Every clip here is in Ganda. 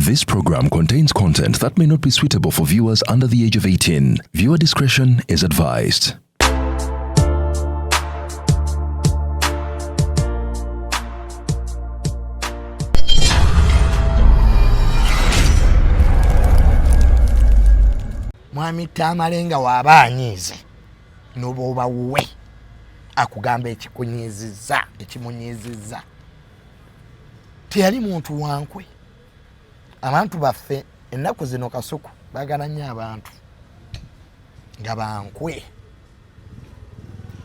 This program contains content that may not be suitable for viewers under the age of 18. Viewer discretion is advised. Mwami Tamale nga wabanyize noboba we akugamba ekimunyiziza teyali muntu wankwe. Abantu baffe ennaku zino kasuku bagala nnyo abantu nga bankwe.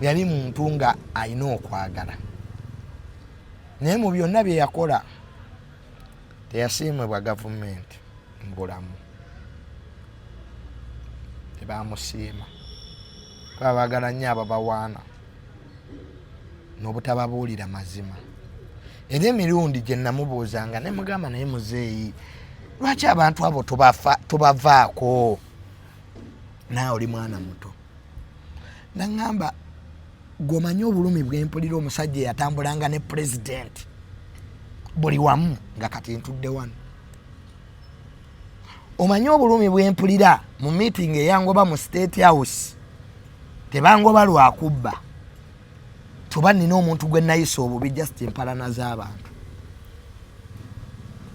Yali muntu nga alina okwagala naye mu byonna bye yakola teyasiimibwa gavumenti mu bulamu. Tebamusiima kuba baagala nnyo ababawaana n'obutababuulira mazima. Era emirundi gye namubuuzanga ne mugamba naye muzeeyi lwaki abantu abo tubavaako naawe oli mwana muto. Naŋŋamba gw'omanyi obulumi bw'empulira omusajja yatambulanga ne pulezidenti buli wamu nga kati ntudde wano. Omanyi obulumi bw'empulira mu meeting eyangoba mu State House tebangoba lwakubba tuba nina omuntu gwe nayisa obubi just empalana z'abantu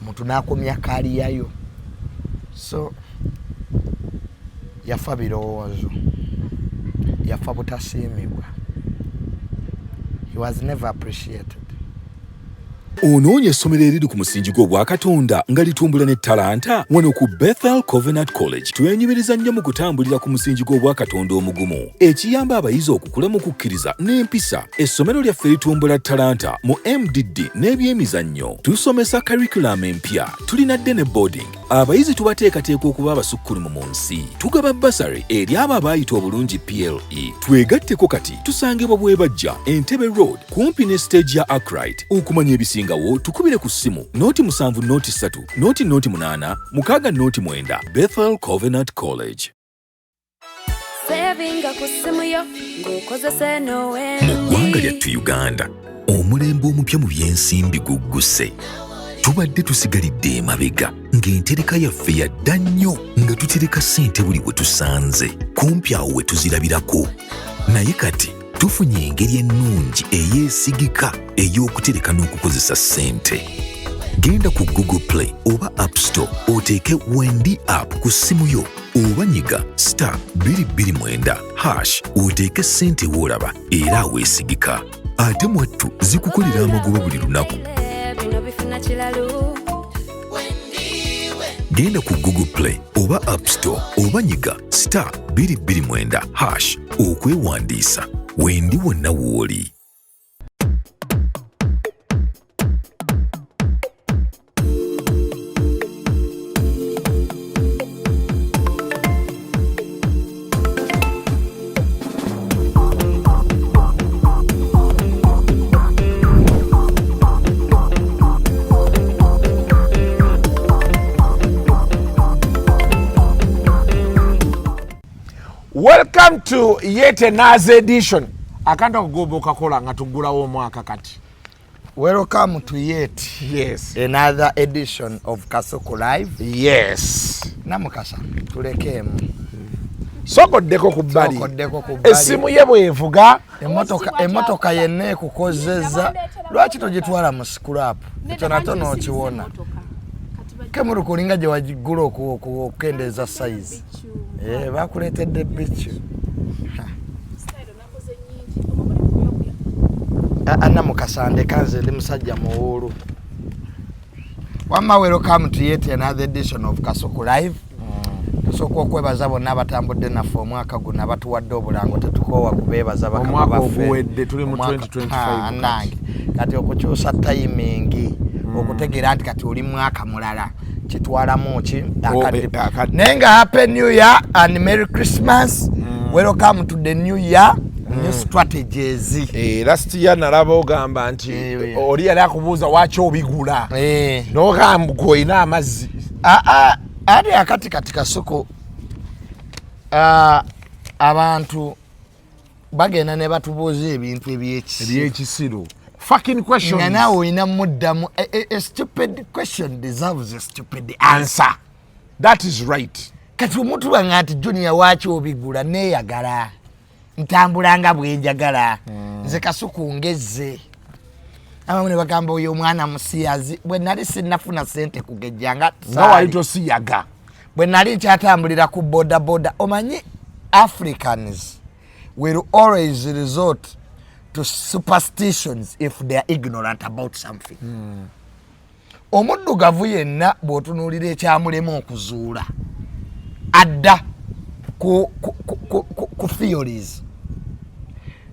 omuntu n'akomya kaaliyayo. So yafa birowoozo, yafa butasiimibwa. He was never appreciated. Onoonya essomero eriri ku musingi gw'Obwakatonda nga litumbula ne talanta wano ku Bethel Covenant College. Twenyumiriza nnyo mu kutambulira ku musingi gw'Obwakatonda omugumu ekiyamba abayizi okukula mu kukkiriza n'empisa. Essomero lyaffe litumbula talanta mu MDD n'ebyemizannyo. Tusomesa curriculum empya, tulina ddene boarding. Abayizi tubateekateeka okuba abasukkulumu mu nsi. Tugaba basari eri abo abaayita obulungi PLE. Twegatteko kati tusangibwa Bwebajja, Entebbe Road, kumpi ne stage ya Arkwright. Okumanya ebisingawo tukubire ku ssimu noti 7 noti 3 noti 8 6 noti 9. Bethel Covenant College. Mu ggwanga lyattu Uganda, omulembe omupya mu byensimbi gugguse. Tubadde tusigalidde emabega ng'entereka yaffe yadda nnyo nga tutereka ssente buli we tusanze kumpi awo we tuzirabirako. Naye kati tufunye engeri ennungi eyeesigika ey'okutereka n'okukozesa ssente. Genda ku Google Play oba App Store oteeke Wendi app ku ssimu yo oba nyiga *229# oteeke ssente w'olaba era aweesigika. Ate mwattu zikukolera amagoba buli lunaku. Genda ku Google Play oba App Store oba nyiga *229# okwewandiisa. Wendi wonna w'oli. Welcome to yet another edition. Akanda kugoboka kola nga tugulawo omwaka kati. Welcome to yet another edition of Kasuku Live. Yes. Namukasa tulekemu. Sokoddeko ku bbali. Essimu ye bwevuga. Emotoka yenne kukozeza. Lwaki togitwala mu scrap? Ekyo natono okiwona. Kemuru kulinga gye wagigula okukendeza size. Bakuleetedde bichu. Namukasande kanze ndi musajja muwulu. Wamma welcome to yet another edition of Kasuku Live. Tusooka okwebaza bonna abatambudde naffe omwaka guno abatuwadde obulango tetukoowa kubeebaza bakama baffe. Omwaka oguwedde tuli mu 2025 kati okukyusa timing okutegeera nti kati oli mwaka mulala kitwalamu ki akadde. Naye nga Happy New Year and Merry Christmas. Welcome to the new year. New strategies. Last year nalaba ogamba nti oli yali akubuuza waki obigula. N'ogamba goyina amazzi. Ate akati kati Kasuku abantu bagenda ne batubuuza ebintu ebyekisiru. fucking questions. Nga nawe ina muddamu a stupid question deserves a stupid answer. That is right. Kati omuntu banga ati Junior wachi obigula neeyagala. Ntambulanga bwenjagala. Nze Kasuku ngezze. Abamwe bagamba oyo omwana musiyazi bwe nali sinnafuna sente kugejjanga nga wali tosiyaga bwe nali kyatambulira ku boda omanyi Africans will always resort to superstitions if they are ignorant about something. Omuddugavu yenna bw'otunuulira ekyamulema okuzuula adda ku theories.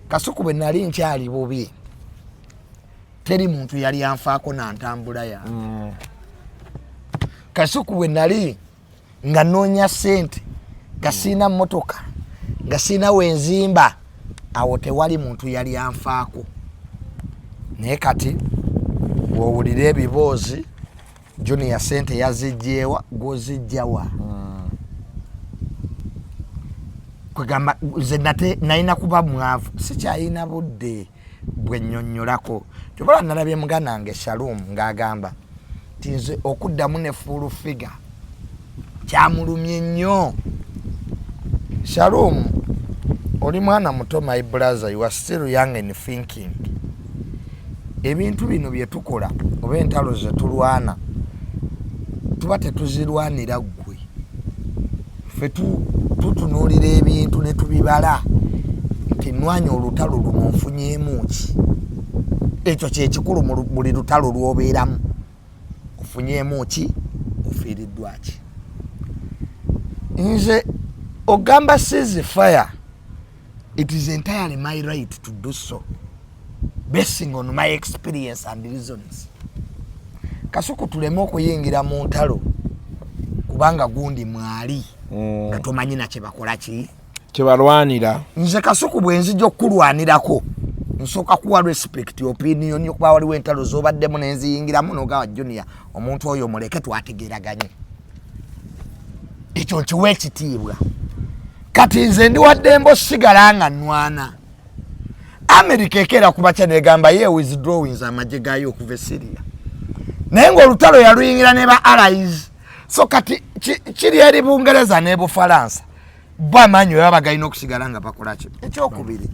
Kasuku bwe nali nkyali bubi teri muntu yali anfaako nantambula ya Kasuku bwe nali nga noonya sente nga siina mmotoka nga siina wenzimba awo tewali muntu yali anfaako. Naye kati bw'owulira ebiboozi Junior sente yazijjeewa gwozijjawa kwegamba nze nalina kuba mwavu sikyalina budde bwe nnyonnyolako. Kyobala nalabye muganda wange Shalom ng'agamba nti nze okuddamu ne full figure kyamulumye nnyo. Shalom oli mwana muto my brother, you are still young and thinking. Ebintu bino bye tukola oba entalo ze tulwana tuba tetuzirwanira ggwe. Ffe tutunuulira ebintu ne tubibala nti nnwanya olutalo luno nfunyeemu ki. Ekyo kyekikulu mu buli lutalo lw'obeeramu. Ofunyeemu ki, ofiiriddwa ki. Nze ogamba ceasefire, it is entirely my right to do so basing on my experience and reasons. Kasuku tuleme okuyingira mu ntalo kubanga gundi mwali nga tomanyi na kye bakola ki kye balwanira. Nze Kasuku bwe nzija okukulwanirako nsooka kuwa respect opinion yokuba waliwo entalo z'obaddemu ne nziyingiramu n'ogawa Junior omuntu oyo muleke twategeeraganye. Ekyo nkiwa ekitiibwa. Kati nze ndi waddembo sigala nga nnwana. America ekeera kubakya negamba ye withdrawings amagye gayo okuva e Syria. Naye ng'olutalo yaluyingira ne ba allies. So kati kiri eri Bungereza ne Bufalansa bw'amaanyi bwe baba galina okusigala nga bakola ki. Ekyokubiri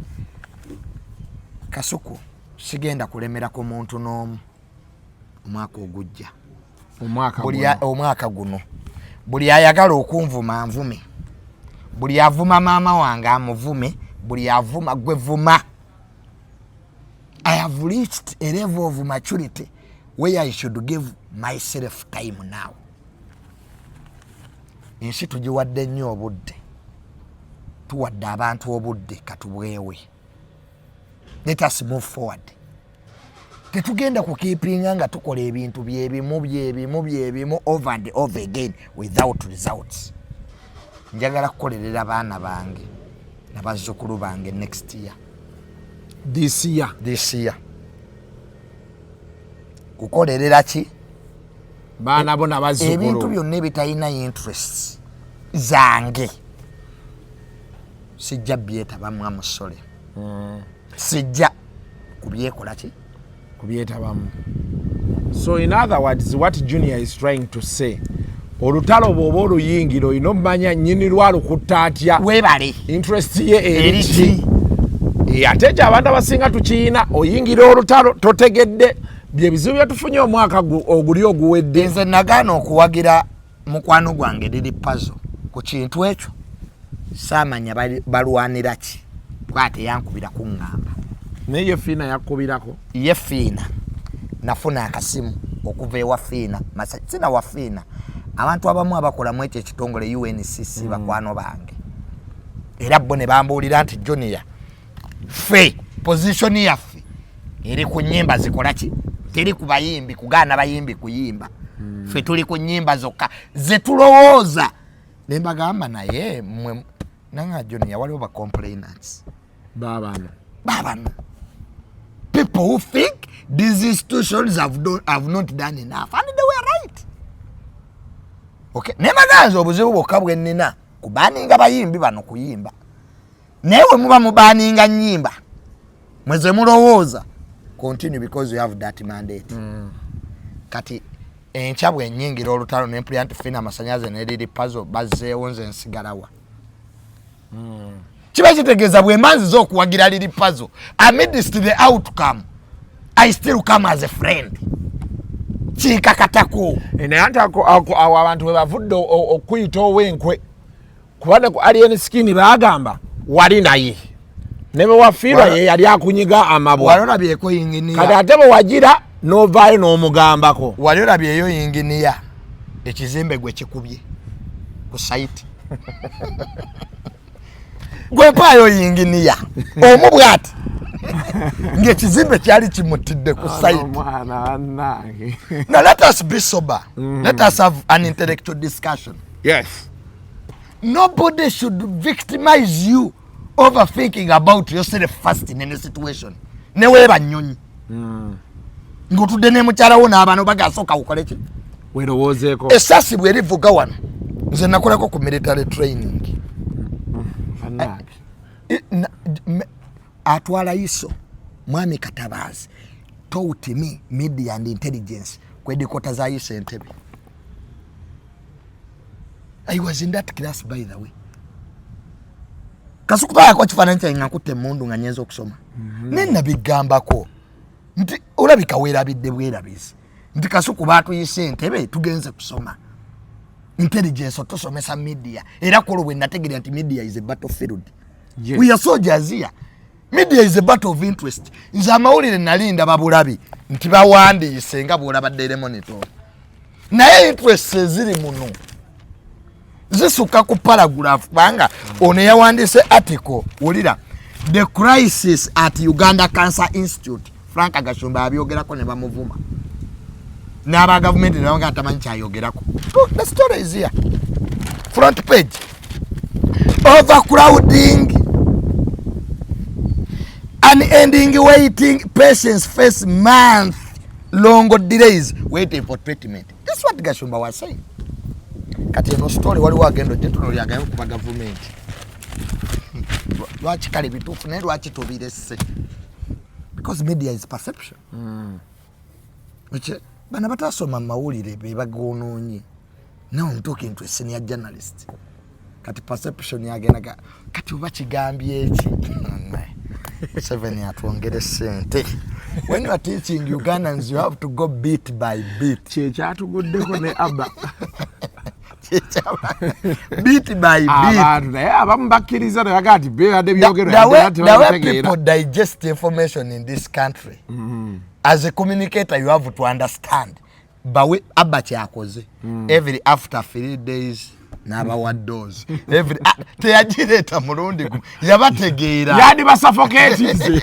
Kasuku sigenda kulemerako muntu n'omu omwaka ogujja. Omwaka guno buli ayagala okunvuma anvume, buli avuma maama wange amuvume, buli avuma gwe vuma. I have reached a level of maturity where I should give myself time now. Ensi tugiwadde nnyo obudde, tuwadde abantu obudde katubwewe. Let us move forward. Tetugenda kukiipinga nga tukola ebintu byebimu over and over again without results. Njagala kukolerera baana bange nabazzukulu bange next year. This year. Kukolerera ki? Baana bo nabazzukulu. Ebintu byonna ebitalina interests zange sijja byetabamu amusole. Sijja kubyekola ki? Kubyetabamu. So in other words, what Junior is trying to say, olutalo bw'oba oluyingiro olina omumanya nnyini lwalukutta atya, weebale interest ye eriki. Ate ekyo abantu abasinga tukiyina, oyingira olutalo totegedde bye bizibu byatufunye omwaka oguli oguwedde. Nze nagaana okuwagira mukwano gwange liri puzzle ku kintu ekyo saamanya balwanira ki kwate yankubira kuŋŋamba. Naye ye Fiina yakubirako. Ye Fiina nafuna akasimu okuva ewa Fiina sina wa Fiina abantu abamu abakola mu ekyo ekitongole UNCC bakwano bange era bo ne bambuulira nti Junior fe position yaffe eri ku nnyimba zikola ki teri ku bayimbi kugaana bayimbi kuyimba fe tuli ku nnyimba zokka ze tulowooza ne mbagamba naye mmwe nanga Junior waliwo ba complainants babano people who think these institutions have not done enough and they were right. Okay, nemaganzo obuzibu bwokka bwe nnina kubaninga bayimbi bano kuyimba newe muba mubaninga nnyimba mweze mulowooza continue because you have that mandate. Kati enkya ennyingira olutalo n'empulira nti fina amasanyaze n'eriri puzzle bazzeewo nze nsigalawa. Kiba kitegeeza bwe mbanziza okuwagira liri puzzle amidst the outcome I still come as a friend. Kinkakatako. Naye anti awo abantu bwe bavudde okuyita ow'enkwe kubadde ku alien skin bagamba wali naye ne bwe wafiirwa ye yali akunyiga amabwa. Wali olabyeko yinginiya. Kati ate bwe wagira n'ovaayo n'omugambako. Wali olabyeyo yinginiya ekizimbe gwe kikubye ku site. Gwe paayo yinginiya omu bw'ati ng'ekizimbe kyali kimutidde ku site. Now let us be sober. Let us have an intellectual discussion. Yes. Nobody should victimize you over thinking about yourself first in any situation. Neweeba nnyonyi. Ng'otudde ne mukyala wo n'abaana bagasooka ukole ki? Weerowoozeeko. Essasi bwe livuga wano nze nakolako ku military training. Atwala iso mwami Katabazi taught me media and intelligence kwedikota za iso Entebbe. I was in that class by the way. Kasukutaya kwa kifaananyi kyange nkutte emmundu nga nyenza okusoma. Nenna bigambako nti olabika weerabidde bwerabizi nti Kasuku baatuyise Entebbe tugenze kusoma intelligence otusomesa media era kolo bwe nategeera nti media is a battlefield. Yes. We are soldiers here. Media is a battle of interest. Nze amawulire nalinda babulabi nti bawandiise nga bw'olabadde monitor. Naye interest ziri muno zisuka ku paragraph banga ono yawandiise article wulira the crisis at Uganda Cancer Institute. Frank Agashumba abyogerako ne bamuvuma n'aba government ne banga atamanyi kyayogerako. The story is here. Front page. Overcrowding, unending waiting, patients face month-long delays waiting for treatment. That's what Gashumba was saying. Kati eno story waliwo agendo gyentuno lyagayo kuba government. Lwaki kale bituufu naye lwaki tobiresse? Because media is perception. Bana batasoma mawulire be bagonoonye. Now I'm talking to a senior journalist. Kati perception yagenaga kati oba kigambye eki. 7 yatwongere sente. When you are teaching Ugandans, you have to go bit by bit. Kyatuguddeko ne Abba. Bit by bit. Abamu bakkiriza ne bagati beeradde byogero. The way people digest information in this country, as a communicator, you have to understand. Bawe Abba kyakoze. Every after 3 days, n'abawa dose. Every teyagireeta mulundi gumu yabategeera. Yandi basuffocating.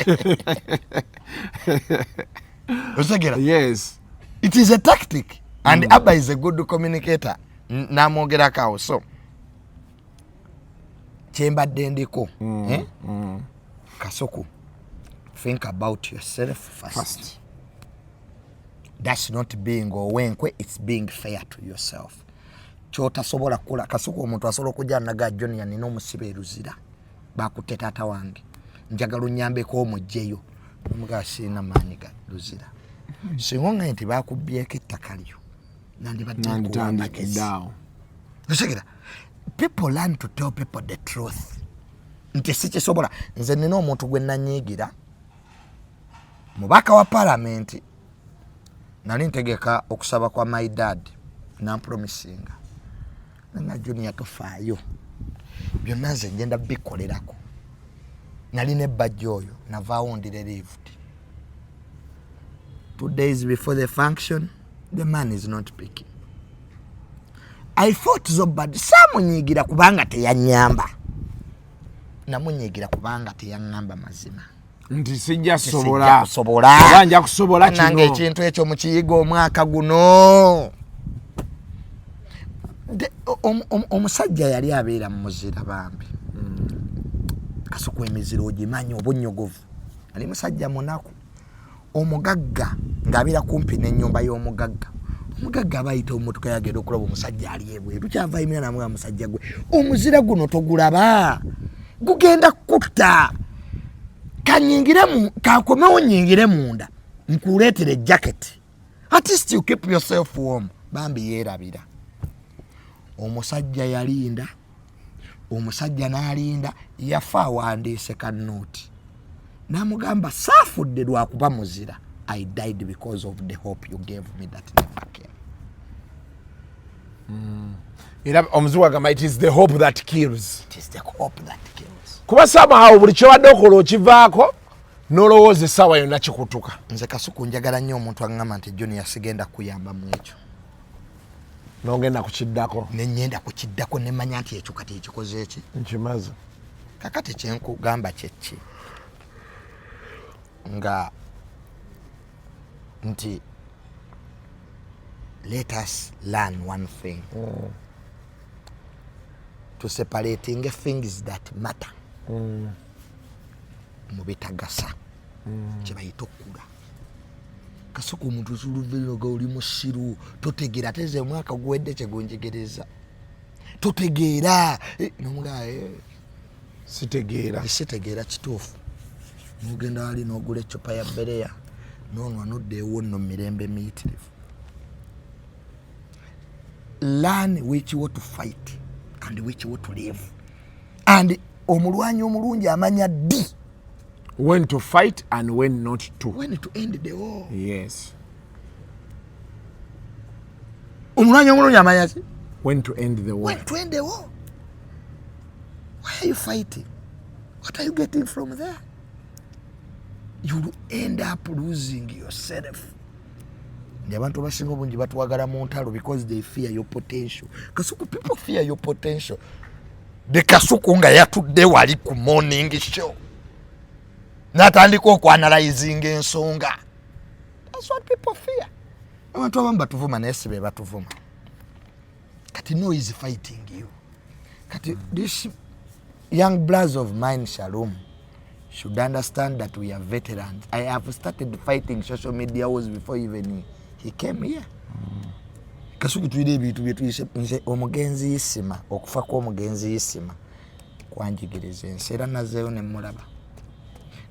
Osegera. Yes. It is a tactic and Abba is a good communicator. Namwogerako. So kyembadde ndiko. Kasuku, think about yourself first. That's not being owenkwe, it's being fair to yourself. Kyotasobola kukola Kasuku omuntu asobola okujja naga Junior nina omusibe eruzira bakutte taata wange njagala onnyambeko omugyeyo omuga sina maanyi ga luzira singa nti bakubyeko ettaka lyo nandibaddeao. People learn to tell people the truth. Nti sikisobola nze nina omuntu gwe nanyiigira mubaka wa parliament nali ntegeka okusaba kwa my dad nampromisinga nga Junior tofaayo byonna nze ngenda bikolerako. Nali ne bajja oyo navaawo ndi relieved. 2 days before the function the man is not picking. I fought so bad. Samunyigira kubanga teyanyamba. Namunyigira kubanga teyaŋŋamba mazima. Nti sijja kusobola. Nja kusobola kino. Nange ekintu ekyo mu kiyigo omwaka guno. Omusajja yali abeera mu muzira bambi. Kasuku emiziro ogimanyi obunyogovu. Ali musajja munaku. Omugagga ng'abeera kumpi n'ennyumba y'omugagga. Omugagga abayita omutuka yagenda okulaba omusajja ali ebweru. Kyava imira namuga musajja gwe. Omuzira guno togulaba. Gugenda kutta. Kankomewo nnyingire munda. nkuleetere jacket at least you keep yourself warm. Bambi yeerabira omusajja yalinda omusajja n'alinda yafa awandiise kannooti n'amugamba saafudde lwakuba muzira. I died because of the hope you gave me that never came. Era omuziwa gamba it is the hope that kills. It is the hope that kills. Kuba somehow buli kyobadde okola okivaako n'olowooza essaawa yonna kikutuka. Nze Kasuku njagala nnyo omuntu aŋŋamba nti Junior sigenda kuyamba mu ekyo. N'ogenda kukiddako. Ne nnyenda kukiddako ne manya nti ekyo kati ekikoze eki. Nkimaze. Kakati kyenkugamba kyeki. Nga nti let us learn one thing. To separating things that matter. Mu bitagasa. Kye bayita okula. Kasuku omuntu zuluveloga oli musiru totegeera teze mwaka guwedde kye gunjigereza. Totegeera n'omugaye sitegeera kituufu. N'ogenda wali n'ogula eccupa ya bbereya n'onwa n'oddeewo nno mu mirembe miyitirivu. Learn which way to fight and which way to live. And omulwanyi omulungi amanya ddi when to fight and when not to. When to end the war. Yes. Omulwanyi omulungi amanya ki? When to end the war. When to end the war. Why are you fighting? What are you getting from there? You will end up losing yourself. Ndi abantu abasinga obungi batwagala mu ntalo because they fear your potential. Kasuku, people fear your potential. De Kasuku nga yatudde wali ku morning show. Natandika okwanalizing ensonga. That's what people fear. Abantu abamu batuvuma naye si be batuvuma. Kati no is fighting you. Kati this young brothers of mine, Shalom, should understand that we are veterans. I have started fighting social media wars before even he came here. Kasuku tuide ebintu byetuyise nze omugenzi yisima okufa kw'omugenzi yisima kwanjigiriza ensi era nazeeyo ne mulaba.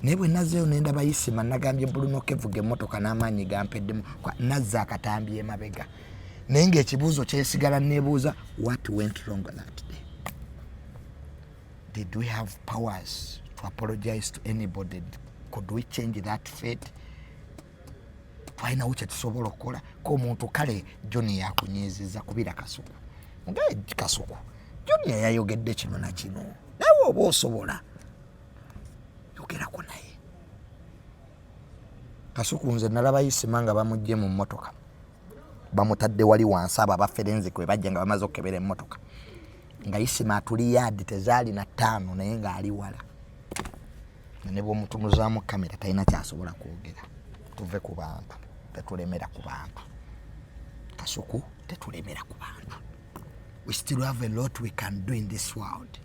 Naye bwe nazeeyo ne ndaba yisima nagambye Bruno kevuga emmotoka n'amaanyi gampeddemu nazza akatambi emabega. Naye ng'ekibuuzo kyesigala neebuuza what went wrong that day? Did we have powers to apologize to anybody? Could we change that fate? Twalina kye tusobola okukola k'omuntu kale Johnny yakunyiizizza kubira Kasuku. Ngaye Kasuku Johnny yayogedde kino na kino nawe oba osobola yogerako naye. Kasuku nze nalaba yisima nga bamugye mu mmotoka bamutadde wali wansi abo abaferenzi kwe bajja nga bamaze okukebera emmotoka nga yisima atuli yaadi tezaali na 5 naye ng'ali wala ne bw'omutumuzaamu kamera talina kyasobola kwogera. Tuve ku bantu tetulemera ku bantu. Kasuku tetulemera ku bantu. We still have a lot we can do in this world.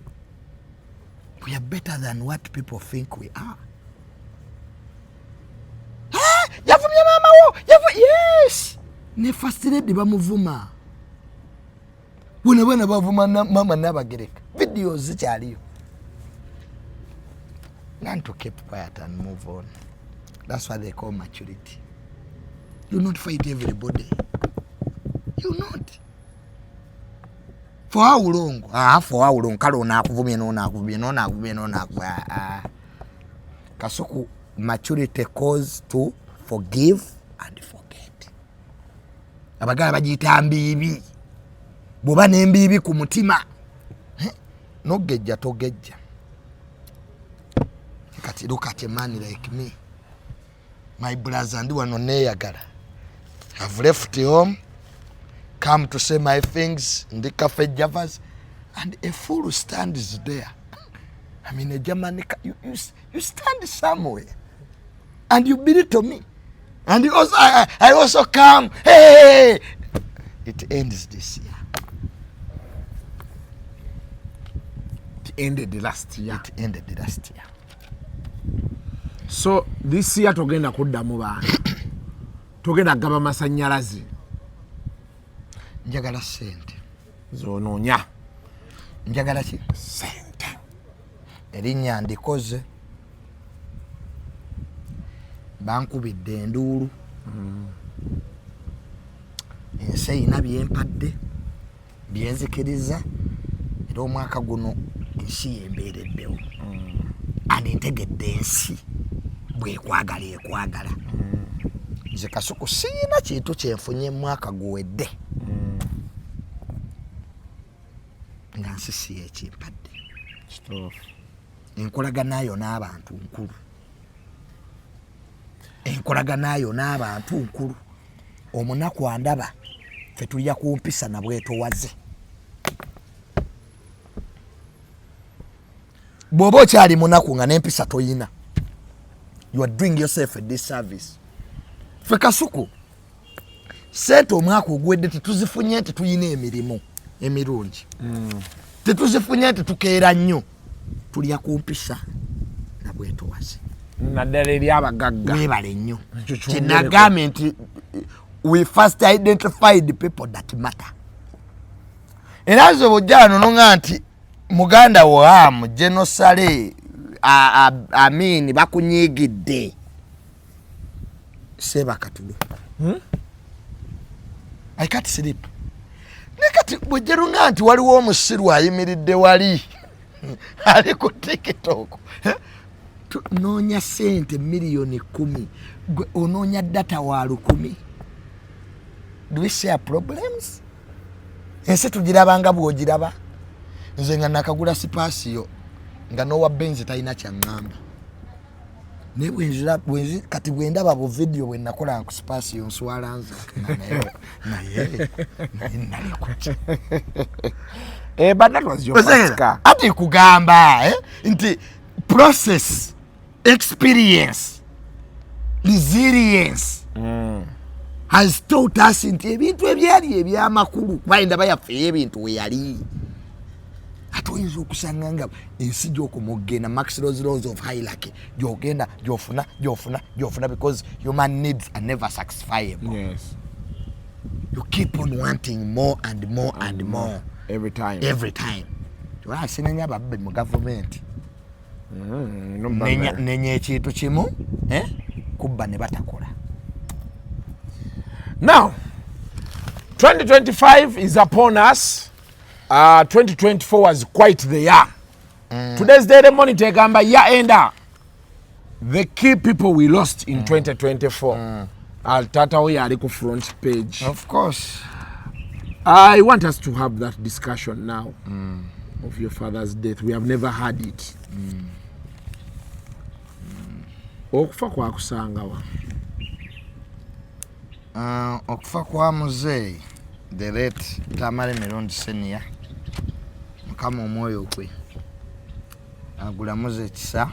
We are better than what people think we are. Yavumye mama wo yes ne first lady bamuvuma bwana bavuma mama n'abagereka videos zikyaliyo. Learn to keep quiet and move on. That's what they call maturity. You not fight everybody. You not. For how long? For how long? Kalo nakuvumye no nakuvumye. Kasuku, maturity calls to forgive and forget. Abagala bagiyita mbibi. Bwoba n'embibi ku mutima. Nogejja togejja. Kati look at a man like me. My brother and one neyagala. I've left home, come to say my things in the cafe Javas, and a fool stands there. I mean, a German, you stand somewhere, and you belittle me, and you also, I also come. Hey, it ends this year. It ended the last year. It ended the last year. So this year togenda kuddamu bantu togenda gaba masannyalaze njagala sente zonoonya njagala ki sente erinnya ndikoze bankubidde enduulu ensi eyina byempadde byenzikiriza era omwaka guno ensi yembeereddewo andi ntegedde ensi bwekwagala ekwagala nze Kasuku siyina kintu kyenfunye mwaka guwedde nga nsi si ekimpadde enkolaganayo n'abantu nkulu enkolaganayo n'abantu nkulu omunaku andaba fe tulya ku mpisa na bwetowaze bw'oba okyali munaku nga n'empisa toyina you are doing yourself a disservice fe Kasuku sente omwaka ogwedde tetuzifunye tetuyina emirimu emirungi tetuzifunye tetukeera nnyo tulya ku mpisa na bwetowaze naddala eri abagagga webale nnyo kyenagambye nti we first identified the people that matter era nze bwojjanono nga nti muganda woamu genosale amin bakunyiigidde sebakatulo I can't sleep nekati bwojjero nga nti waliwo omusiru ayimiridde wali ali ku TikTok noonya sente miliyoni 10 onoonya data wa 10 do we share problems ensi tugirabanga bwogiraba nze nga nakagula sipaasiyo nga nowa benzi talina kyaŋŋamba naye bwenzi kati bwendaba bu video bwe nakola ku sipaasiyo nswala nze naye nali kuki but that was your first car. ati kugamba nti process experience resilience has taught us nti ebintu ebyali ebyamakulu kwayenda bayafeyo ebintu weyali ate oyinza okusanga nga ensi gy'okumugenda maximum laws of hierarchy gy'ogenda gy'ofuna because human needs are never satisfiable. Yes. You keep on wanting more and more and more every time. Sinenya babbe mu government nenya ekintu kimu kubba ne batakola. Now 2025 is upon us. 2024 was quite the year. Today's Daily Monitor egamba year ender the key people we lost in 2024. Tata we are ku front page. Of course. I want us to have that discussion now of your father's death. We have never had it. Okufa kwa kusangawa. Okufa kwa muzeeyi the late Tamale Mirundi JR mukama omwoyo gwe agulamuze ekisa.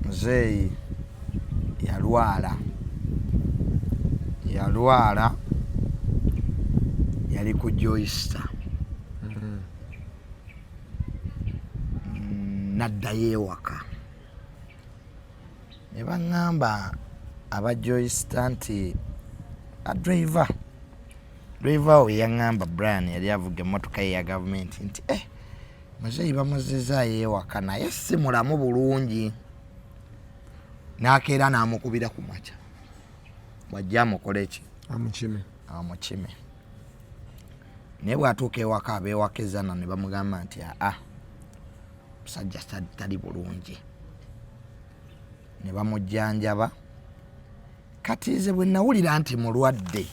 Muzeeyi yalwala yali ku Joyster naddayo ewaka ne baŋŋamba aba Joyster nti driver we yaŋŋamba Brian yali avuga emmotoka ye ya gavumenti nti muzeeyi bamuzizaayo ewaka naye si mulamu bulungi n'akeera n'amukubira ku makya bwajja amukole ki amukime naye bw'atuuka ewaka abeewakezana ne bamugamba nti musajja tali bulungi ne bamujjanjaba. Kati nze bwe nawulira nti mulwadde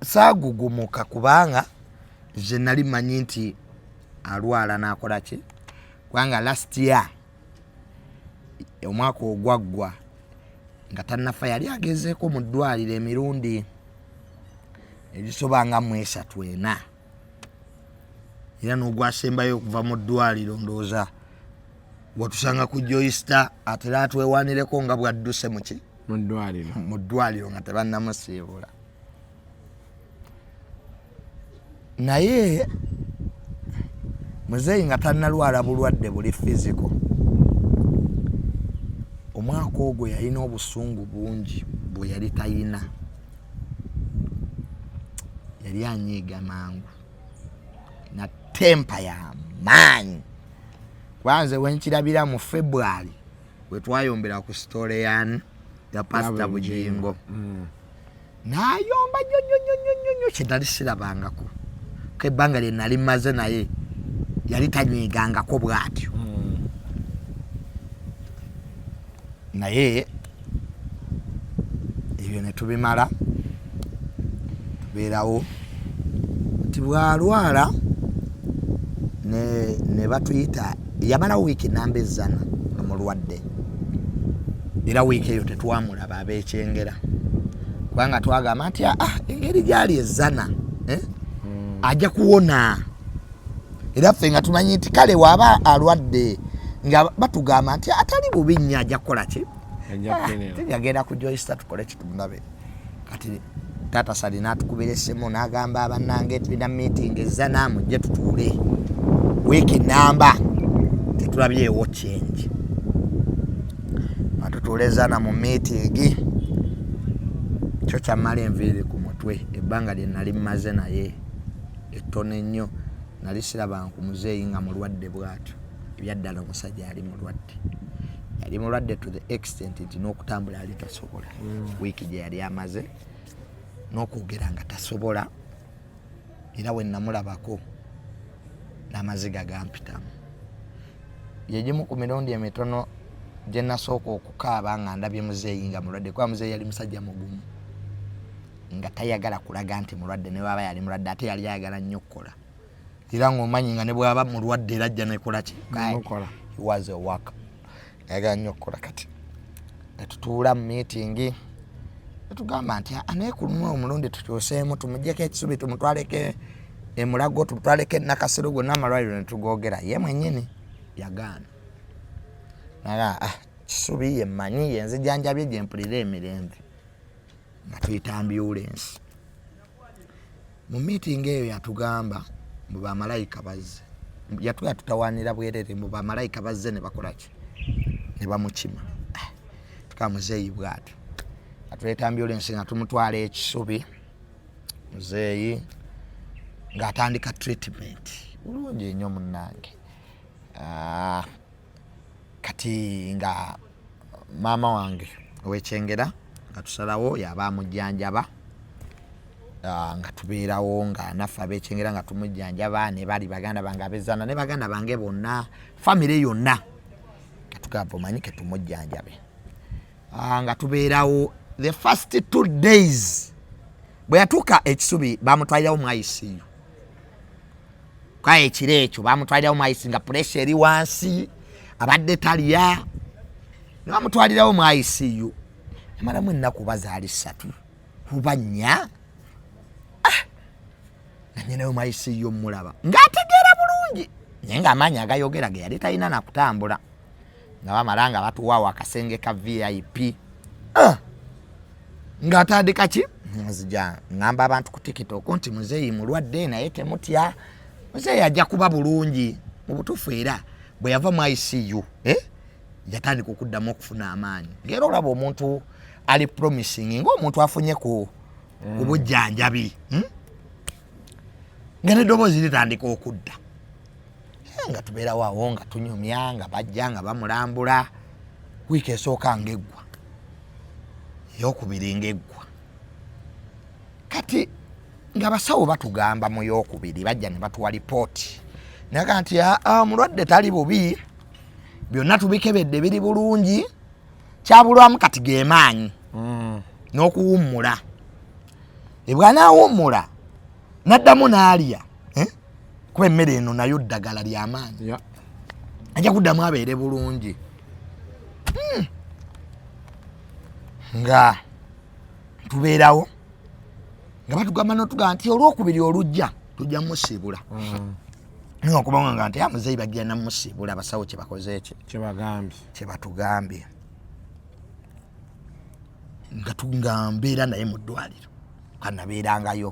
saagugumuka kubanga nze nali manyi nti alwala n'akola ki kubanga last year omwaka ogwaggwa nga tannafa yali agezeeko mu ddwaliro emirundi egisobanga mu 3-4 era n'ogwasembayo okuva mu ddwaliro ndowooza watusanga ku Joyster ate atwewanireko nga bwadduse muki mu ddwaliro nga tebannamusiibula. Naye muzeeyi nga tannalwala bulwadde buli physical omwaka ogwo yalina obusungu bungi bwe yali tayina. Yali anyiiga mangu na tempa ya maanyi. Kwanze wenkirabira mu February we twayombera ku story ya Pastor Bujingo nayomba nnyo kitali sirabangako kebbanga lye nali maze naye yali tanyigangako bwatyo naye ebyo ne tubimala tubeerawo nti bwalwala ne batuyita yamala wiiki namba ezzana omulwadde era wiiki eyo tetwamulaba abeekyengera kubanga twagamba nti engeri gyali ezzana ajja kuwona era ffe nga tumanyi nti kale waaba alwadde nga batugamba nti atali bubi nnyo ajja kukola ki tujagenda kujoyisa tukole kitumunabe kati Tata Sali n'atukubira essimu n'agamba abannange tulina meeting ezzana mujje tutuule wiiki namba tetulabyewo change atutuule ezzana mu meeting kyo kyamala enviiri ku mutwe ebbanga lye nali mmaze naye ettono ennyo nali siraba ku muzeeyi nga mulwadde bw'atyo ebyaddala omusajja yali mulwadde to the extent nti n'okutambula yali tasobola wiiki gye yali amaze n'okwogera nga tasobola era we namulabako n'amaziga gampitamu yegimu ku mirundi emitono gye nasooka okukaaba nga ndabye muzeeyi nga mulwadde kuba muzeeyi yali musajja mugumu nga tayagala kulaga nti mulwadde ne bwaba yali mulwadde ate yali ayagala nnyo okukola era ng'omanyi nga ne bwaba mulwadde era ajja nekola ki he was a worker yagala nnyo okukola kati netutuula mu meeting netugamba nti naye ku lumu omulundi tukyuseemu tumugyeko ekisubi tumutwaleko emulago tumutwaleko nakasiro gonna amalwaliro netugogera ye mwennyini yagaana naga kisubi yemmanyi yenzijanjabye gyempulira emirembe nga tuyita ambulance mu meeting eyo yatugamba mbu bamalayika bazze yatuga tutawanira bwerere mbu bamalayika bazze ne bakola ki ne bamukima tukamuzeeyi bwatu atuleeta ambulance nga tumutwala ekisubi muzeeyi ng'atandika treatment bulungi nnyo munnange kati nga maama wange ow'ekyengera nga tusalawo yaba amujjanjaba nga tubeerawo nga naffe ab'ekyengera nga tumujjanjaba ne bali baganda bange abezzana ne baganda bange bonna famire yonna nga tugamba omanyi ke tumujjanjabe nga tubeerawo the first 2 days bwe yatuuka ekisubi bamutwalirawo mu ICU kwaye ekiro ekyo bamutwalirawo mu ICU nga pressure eri wansi abadde talya ne bamutwalirawo mu ICU amalamu ennaku bazaali 3 kuba 4 nanyenayo mu ICU mulaba ng'ategeera bulungi naye ng'amaanyi agayogera ge yali talina nakutambula nga bamala nga batuwaawo akasenge ka VIP ng'atandika ki nzija ngamba abantu ku TikTok nti muzeeyi mulwadde naye temutya muzeeyi ajja kuba bulungi mu butuufu era bwe yava mu ICU yatandika okuddamu okufuna amaanyi ng'era olaba omuntu ali promising ng'omuntu afunye ku bujjanjabi nga n'eddoboozi litandika okudda nga tubeerawo awo nga tunyumya nga bajja nga bamulambula wiiki esooka ng'eggwa eyokubiri ng'eggwa kati nga basawo batugamba mu yokubiri bajja ne batuwa lipooti naga nti mulwadde tali bubi byonna tubikebedde biri bulungi kyabulwamu kati gemaanyi n'okuwummula ebwanaawummula naddamu n'alya kuba emmere eno nayo ddagala ly'amaanyi ajja kuddamu abeere bulungi nga tubeerawo nga batugamba n'otugamba nti olwokubiri olujja tujja musiibula nga okubanga nga nti muzeeyi bagenda musiibula abasawo kye bakoze ekyo kye batugambye nga mbeera naye mu ddwaliro kanabeerangayo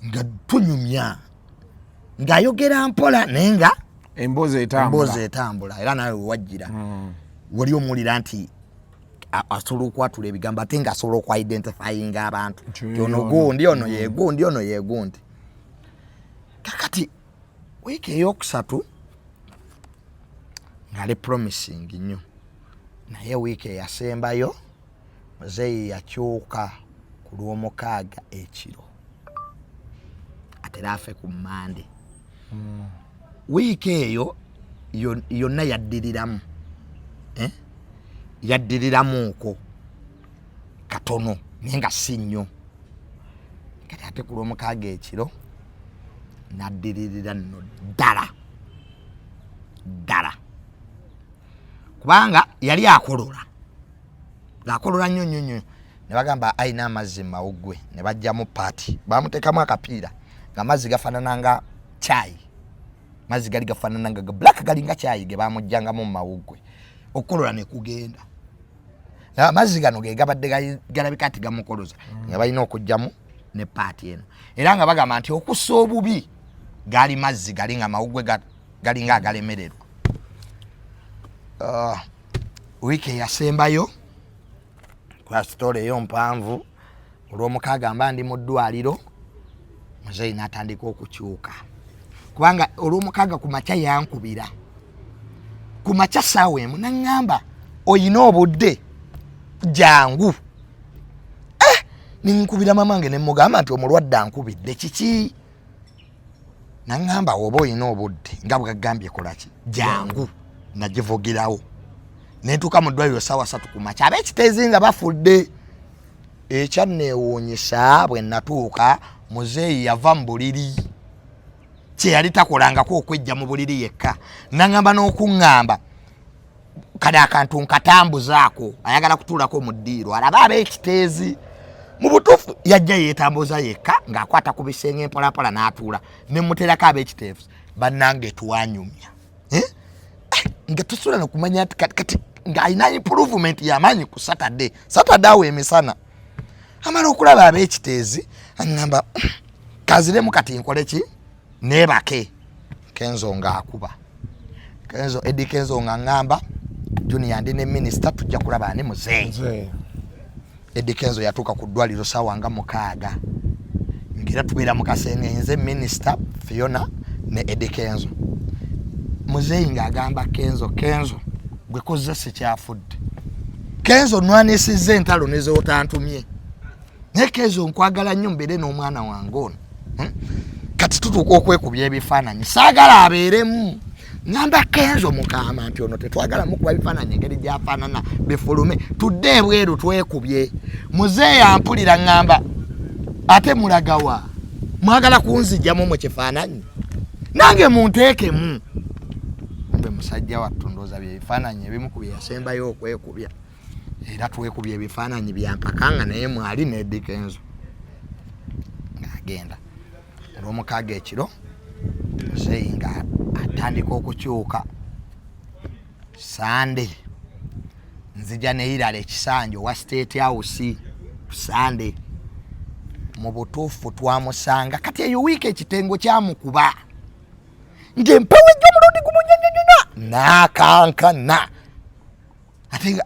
nga tunyumya ng'ayogera mpola naye nga emboozi etambula era nawe wewajjira wali omuwulira nti asobola okwatula ebigambo ate ng'asobola okwidentifyinga abantu ono gundi ono yegundi ono yegundi kakati wiiki eyokusatu ng'ali promising nnyo naye wiiki eyasembayo muzeeyi yakyuka ku lw'omukaaga ekiro atera afe ku Mande. Wiiki eyo yonna yaddiriramu yaddiriramuuko katono naye nga si nnyo. Kati ate ku lw'omukaaga ekiro naddiririra nno ddala kubanga yali akolola nnyo ne bagamba ayina amazzi mawuggwe ne bajjamu paati bamuteekamu akapiira nga amazzi gafaanana nga chai, mazzi gali gafaanana nga black gali nga chai ge bamujjangamu mu mawuggwe okukolola ne kugenda. Amazzi gano ge gabadde galabika ati gamukoloza nga balina okujjamu ne paati eno era nga bagamba nti okussa obubi gali mazzi gali nga mawuggwe gali nga agalemererwa. Wiiki eyasembayo kwa story eyo mpanvu olw'omukaaga mba ndi mu ddwaliro muzeeyi n'atandika okukyuka kubanga olw'omukaaga ku makya yankubira ku makya ssaawa emu naŋŋamba oyina obudde jangu. Ninkubira mamange ne mugamba nti omulwadde ankubidde kiki? Naŋŋamba oba oyina obudde nga bwegagambye kolaki jangu. Nagivugirawo nentuuka mu ddwaliro ssaawa 3 ku makya ab'ekiteezi nga bafudde. Ekyanneewuunyisa bwe natuuka muzeeyi yava mu buliri kye yali takolangako okwejja mu buliri yekka naŋŋamba n'okuŋŋamba kale akantu nkatambuzaako ayagala kutuulako mu ddiiro alaba ab'ekiteezi. Mu butuufu yajja yeetambuza yekka ng'akwata ku bisenge mpolampola n'atuula ne muterako ab'ekiteezi bannange twanyumya nga tusula nokumanya kati nga alina improvement y'amaanyi ku Saturday awo emisana amala okulaba ab'ekiteezi aŋŋamba kaziremu kati nkole ki neebake. Kenzo ng'akuba Eddie Kenzo ng'aŋŋamba Junior ndi ne minisita tujja kulaba ne muzeeyi. Eddie Kenzo yatuuka ku ddwaliro ssaawa nga 6 ngera tubeera mu kasenge nze minisita Fiona ne Eddie Kenzo. Muzeeyi ng'agamba Kenzo gwe kozza sikyafudde. Kenzo nwanisizza entalo ne z'otantumye naye Kenzo nkwagala nnyo mbeere n'omwana wange ono kati tutuuka okwekubya ebifaananyi saagala abeeremu. Ngamba Kenzo mukama nti ono tetwagala mukuba bifaananyi engeri gy'afaanana bifulume tudde ebweru twekubye. Muzeeyi ampulira ngamba ate mulagawa mwagala kunzijjamu mu kifaananyi nange munteekemu. Mbe musajja wattu ndooza bye bifaananyi ebimu ku bye yasembayo okwekubya era twekubya ebifaananyi byampakanga naye mwali ne Eddie Kenzo ng'agenda. Olw'omukaaga ekiro muzeeyi nga atandika okukyuka. Sande nzija ne Irala ekisanja owa State House ku Sande. Mu butuufu twamusanga kati eyo wiiki ekitengo kyamukuba ng'empewo egy'omulundi gumunyanyanyanya n'akankana ate nga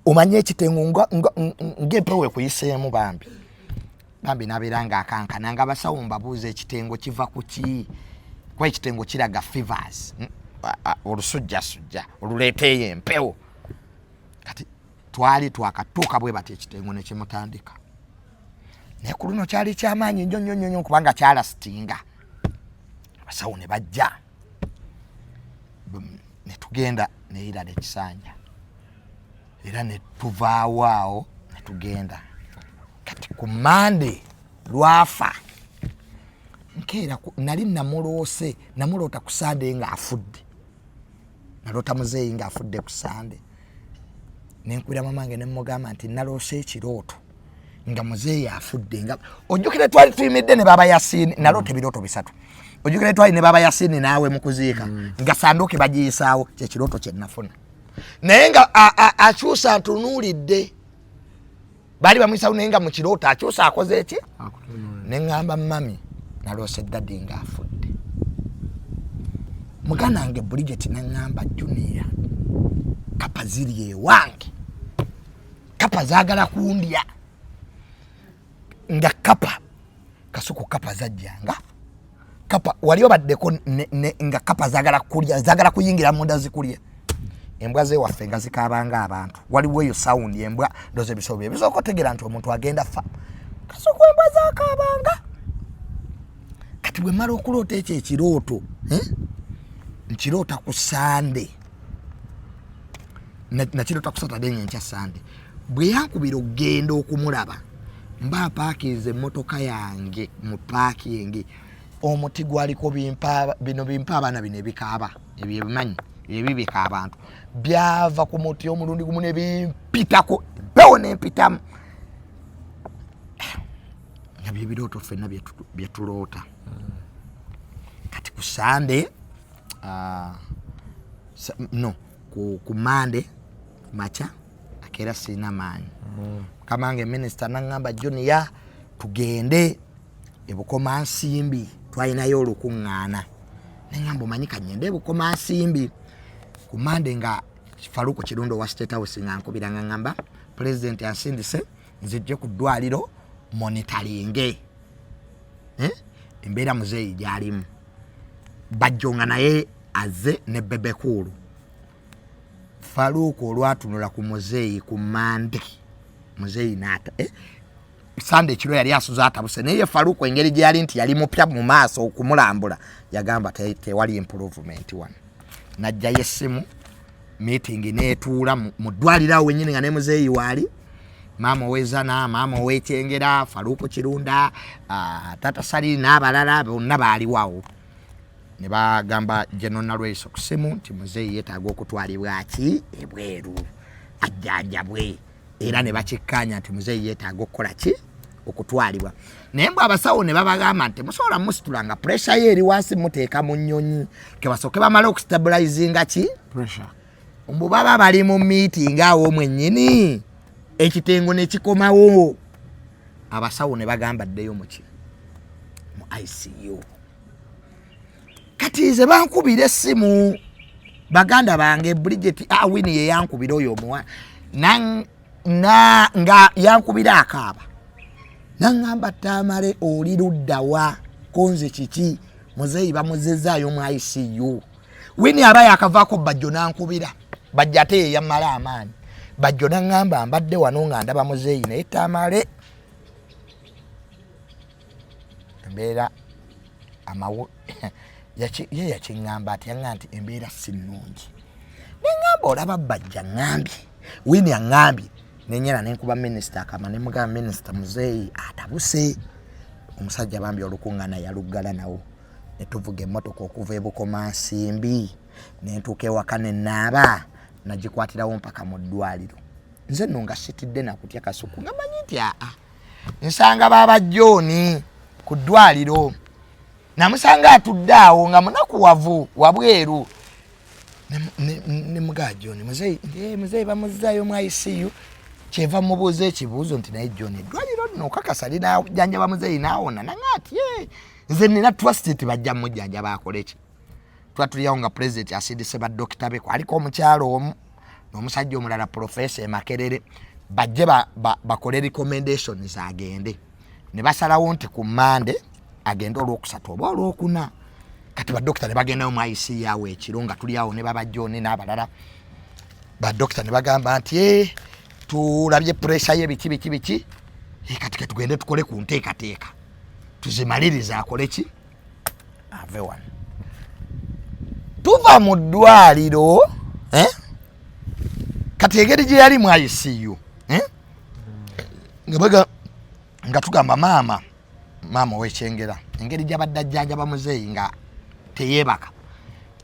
omanye ekitengo ng'empewo ekuyiseemu bambi n'abeera ng'akankana nga abasawo mbabuuza ekitengo kiva ku ki kuba ekitengo kiraga fevers olusujjasujja oluleeteeyo empewo. Kati twali twakatuuka bwe bati ekitengo ne kimutandika naye ku luno kyali kyamaanyi nnyo kubanga kyalasitinga. Abasawo ne bajja ne tugenda ne Irala ekisanja era ne tuvaawo awo ne tugenda. Kati ku Mande lwafa nkeera nali namuloota ku Sande ng'afudde. Naloota muzeeyi ng'afudde ku Sande. Nenkubira mamange ne mugamba nti naloose ekirooto nga muzeeyi afudde. Nga ojjukire twali tuyimidde ne baba Yasini naloota ebirooto 3. Ojjukire twali ne baba Yasini naawe mu kuziika nga sanduuke bagiyisaawo kyekirooto kye nafuna naye nga akyusa ntunuulidde. Baali bamuyisaawo naye nga mu kirooto akyusa akoze eki ne ŋŋamba mami naloose Daddy ng'afudde. Muganda wange Bridget naŋŋamba Junior kapa ziri ewange kapa zaagala kundya nga kapa kasuku kapa zajjanga kapa wali obaddeko nga kapa zaagala kulya zaagala kuyingira munda zikulya embwa ze waffe nga zikaabanga abantu waliwo eyo sound embwa ndoze bisobe bisoko tegera nti omuntu agenda fa kasoko embwa zakaabanga kati bwe mara okuloota ekyo ekirooto nkiroota ku Sande nakirota ku Saturday nyenkya Sande bwe yankubira okugenda okumulaba mba paakinze emmotoka yange mu paakingi omuti gwaliko bino bimpa abaana bino ebikaaba ebyo ebimanyi ebibika abantu byava ku muti omulundi gumu ne bimpitako mpewo nempitamu nga bye birooto ffenna bye tuloota kati ku Sande no ku Mande macha akera sina maanyi kamange minister nangamba Junior tugende ebukoma nsimbi twalinayo olukuŋŋaana nengamba omanyika nyende ebukoma nsimbi ku Mande nga Faruko Kirundo wa State House ngankubira ngamba president ansindise nzijje ku ddwaliro monitoringe embeera muzeeyi gyalimu bajjonga naye aze ne bebekulu Faruko olwatunula ku muzeeyi ku Mande muzeeyi nata Sande kiro yali asuza atabuse naye Faruko engeri gyali nti yali mupya mu maaso okumulambula yagamba tewali improvement one najja yesimu meeting netuula mu ddwaliro wenyine nga ne muzeeyi wali mama wezana mama wekyengera Faruko Kirunda tata Sali n'abalala bonna baali wawo ne bagamba General Nalweso kusimu nti muzeeyi yetaaga okutwalibwa ki ebweru ajjanjabwe era ne bakikkanya nti muzeeyi yetaaga okukola ki okutwalibwa naye mbwe abasawo ne babagamba nti musobola musitula nga pressure ye eri wansi muteeka mu nnyonyi ke basooke bamala okustabilizinga ki pressure mbu baba bali mu meeting awo mwennyini ekitengo ne kikomawo abasawo ne bagamba ddeyo mu ICU kati ze bankubira essimu baganda bange Bridget Awini ye yankubira oyo omuwa nga yankubira akaaba nangamba Tamale oli luddawa konze kiki muzeeyi bamuzezaayo mu ICU Wini aba yakavaako bajjo nankubira bajja ate yamala amaanyi bajjo nangamba mbadde wano nga ndaba muzeeyi naye Tamale embeera amawu ye yakiŋŋamba ati yaŋŋamba nti embeera si nnungi neŋŋamba olaba bajja ŋŋambye Wini aŋŋambye nenyera nenkuba minister akama ne mugamba minister muzeeyi atabuse omusajja bambi olukuŋŋaana yaluggala nawo ne tuvuga emmotoka okuva ebukoma nsimbi nentuuka ewaka ne naaba nagikwatirawo mpaka mu ddwaliro nze nno nga sitidde nakutya kasuku nga manyi nti nsanga baba John ku ddwaliro namusanga atudde awo nga munakuwavu wabweru ne mugaa John muzeeyi bamuzaayo mu ICU kyeva mubuuza ekibuuzo nti naye John eddwaliro lino okakasa linajjanjaba muzeeyi naawona nangati nze nina trust nti bajja mujjanjaba akole ki twatulyawo nga president asindise baddokita be kwaliko omukyalo omu n'omusajja omulala Professor Makerere bajje bakole recommendations agende ne basalawo nti ku Mande agenda olwokusatu oba olwokuna kati baddokita ne bagendayo mu ICU yawe ekiro nga tulyawo ne baba John n'abalala baddokita ne bagamba nti tulabye pressure ye biki kati tugende tukole ku nteekateeka tuzimalirize akole ki ave wano tuva mu ddwaliro kati engeri gye yali mu ICU nga tugamba maama wekyengera engeri gy'abadde ajjanjaba muzeeyi nga teyeebaka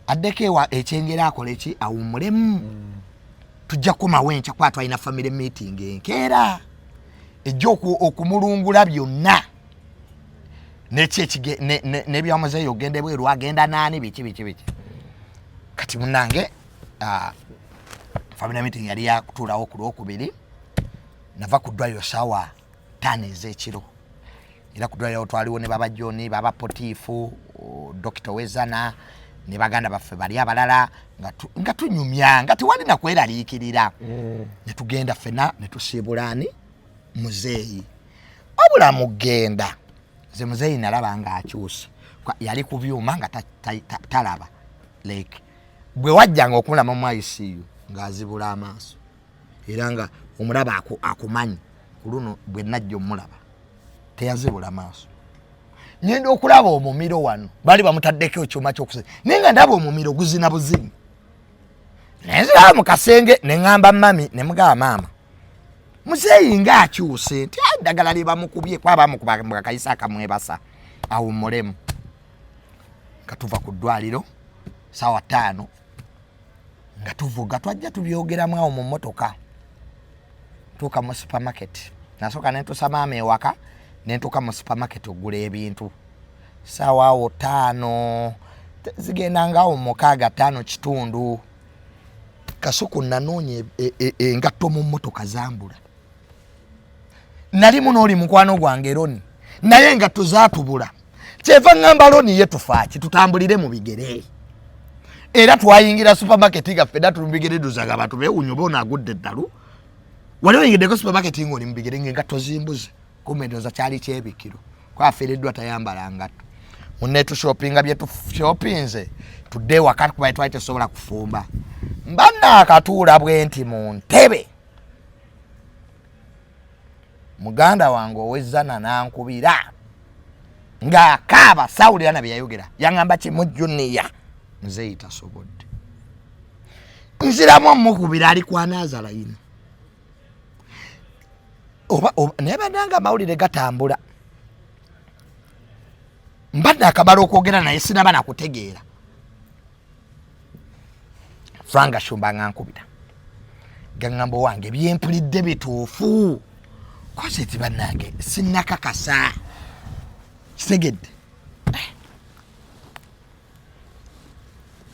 addeko ekyengera akole ki awummulemu tujja kumawo enkya kwatw alina family meeting enkeera ejja okumulungula byonna nebyamuzeeyi ogende bweru agenda naani biki kati munange family meeting yali yakutuulawo ku Lwokubiri nava ku ddwaliro saawa 5 ez'ekiro era ku ddwaliro twaliwo ne baba John baba Potifu Dr. Wezana ne baganda baffe bali abalala nga tunyumya nga tewali na kweraliikirira ne tugenda ffena ne tusiibulaani muzeeyi wabula mugenda nze muzeeyi nalaba nga akyuse yali ku byuma nga talaba like bwe wajjanga okumulaba mu ICU ng'azibula amaaso era nga omulaba akumanyi ku luno bwe najja omulaba teyazibula maaso. Ngenda okulaba omumiro wano bali bamutaddeko ekyuma ky'okusiba naye nga ndaba omumiro guzina buzini. Naye nziraba mu kasenge ne ŋŋamba mami ne mugaba maama muzeeyi ng'akyuse nti eddagala lye bamukubye kuba bamukuba mu kakayisa akamwebasa awummulemu. Nga tuva ku ddwaliro ssaawa 5 nga tuvuga twajja tubyogeramu awo mu mmotoka tuuka mu supermarket. Nasooka ne ntuusa maama ewaka ne ntuuka mu supermarket ogula ebintu ssaawa awo 5 zigenda ngaawo mu 6:5 kitundu. Kasuku nanoonya engatto mu mmotoka zambula. Nalimu n'oli mukwano gwange Roni naye engatto zaatubula. Kyeva ŋŋamba Roni ye tufaaki tutambulire mu bigere. Era twayingira supermarket gaffe dda tuli mu bigere duzaga abantu beewunya oba ono agudde eddalu. Wali oyingiddeko supermarket ng'oli mu bigere ng'engatto zimbuze. Kumbe ndowooza kyali kyebikiro. Kuba afiiriddwa tayambala ngatto. Munne tushopinga bye tushopinze tudde ewaka kuba twali tesobola kufumba. Mbanna akatuula bwe nti mu ntebe. Muganda wange ow'ezzana n'ankubira ng'akaaba sawulira na bye yayogera. Yaŋŋamba kimujjuniya muzeeyi tasobodde. Nziramu omukubira ali kwa Nazalayini. Naye bannanga amawulire gatambula. Mbadde akamala okwogera naye sinaba nakutegeera. Franga Shumba ng'ankubira. Gaŋŋamba wange byempulidde bituufu. Koze ti bannange sinnakakasa. Kitegedde.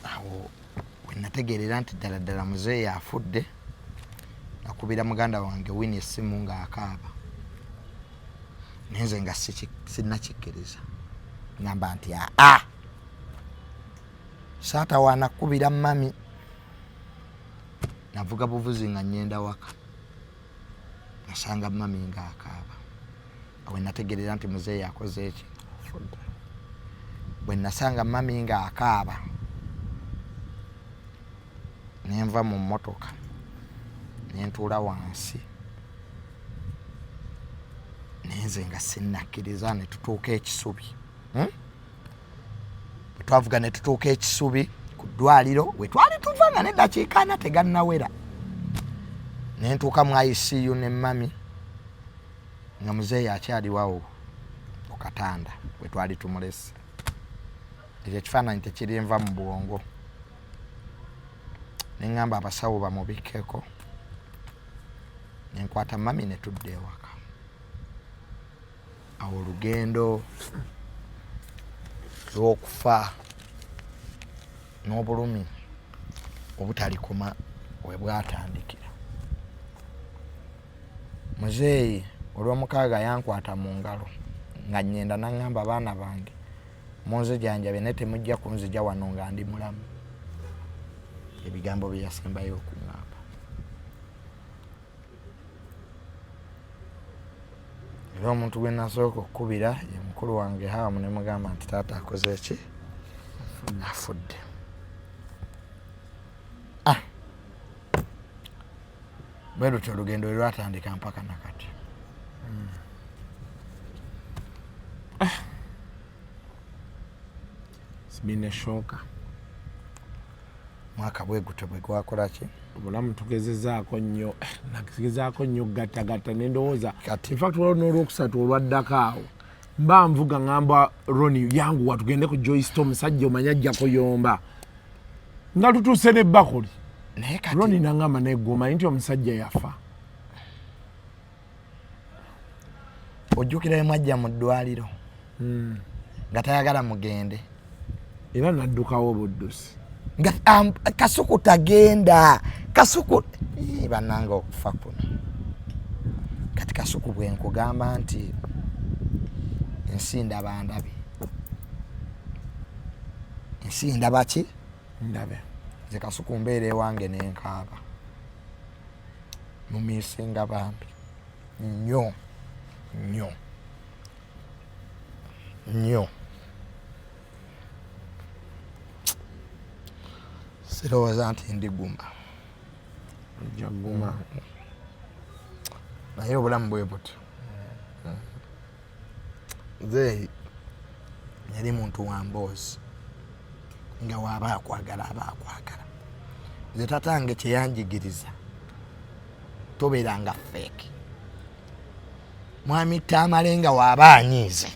Awo we nategeerera nti ddala ddala muzeeyi afudde. Nakubira muganda wange Wini essimu ng'akaaba. Naye nze nga sinnakikkiriza. Ngamba nti saatawaana kkubira mami. Navuga buvuzi nga nnyenda waka. Nasanga mami ng'akaaba. Awe nategeerera nti muzeeyi akoze eki. Bwe nasanga mami ng'akaaba ne nva mu mmotoka ne ntuula wansi. Naye nze nga sinnakkiriza ne tutuuka ekisubi. Bwe twavuga ne tutuuka ekisubi ku ddwaliro we twali tuva nga n'eddakiika 4 tegannawera. Ne ntuuka mu ICU ne mami nga muzeeyi akyaliwawo ku katanda we twali tumulese. Ekyo ekifaananyi tekirinva mu bwongo. Ne ŋŋamba abasawo bamubikkeko. Ne nkwata mami ne tudda ewaka. Awo olugendo lw'okufa n'obulumi obutalikoma we bwatandikira. Muzeeyi olw'omukaaga yankwata mu ngalo nga nnyenda n'aŋŋamba abaana bange munzijanjabe ne temujja kunzija wano nga ndi mulamu. Ebigambo bye yasembayo okuŋŋamba. Era omuntu gwe nasooka okkubira ye mukulu wange Hawamu ne mugamba nti taata akoze eki? Afudde. Bwe lutyo olugendo lwe lwatandika mpaka nakati. It's been a shocker. Mwaka bwe gutyo bwe gwakola ki? Obulamu tugezezaako nnyo. Nagezezaako nnyo gattagatta ne ndowooza. In fact waliwo n'olwokusatu olwaddako awo. Mba nvuga ŋŋamba Roni yanguwa tugende ku Joyce omusajja omanyi ajja kuyomba. Nga tutuuse ne Bakuli. Naye kati Roni n'aŋŋamba naye ggwe omanyi nti omusajja yafa. Ojjukira bwe mwajja mu ddwaliro nga tayagala mugende. Era naddukawo buddusi. Nga Kasuku tagenda. Kasuku bannanga okufa kuno. Kati Kasuku bwe nkugamba nti ensi ndaba ndabe. Ensi ndaba ki? Ndabe. Nze Kasuku mbeera ewange n'enkaaba. Mumiisinga bambi. Nnyo. Nnyo. Nnyo. Sirowooza nti ndiguma. Jaguma. Naye obulamu bwe buto. Nze yali muntu wa mboozi nga waaba akwagala aba akwagala. Nze tatange kyeyanjigiriza tobeeranga fake. Mwami Tamale nga waaba anyiize